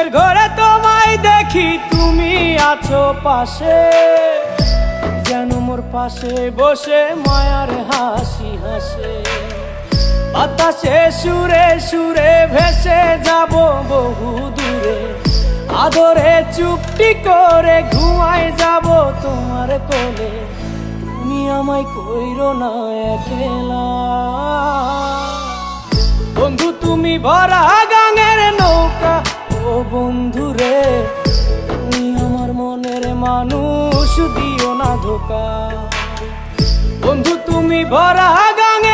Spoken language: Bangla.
ঘুমের ঘরে তোমায় দেখি, তুমি আছো পাশে, যেন মোর পাশে বসে মায়ার হাসি হাসে। বাতাসে সুরে সুরে ভেসে যাব বহু দূরে, আদরে চুপটি করে ঘুমায় যাব তোমার কোলে। তুমি আমায় কইরো না একলা বন্ধু, তুমি ভরা গাঙের নৌকা। ও বন্ধু রে, তুমি আমার মনের মানুষ, দিও না ধোকা। বন্ধু তুমি ভরা গাঙের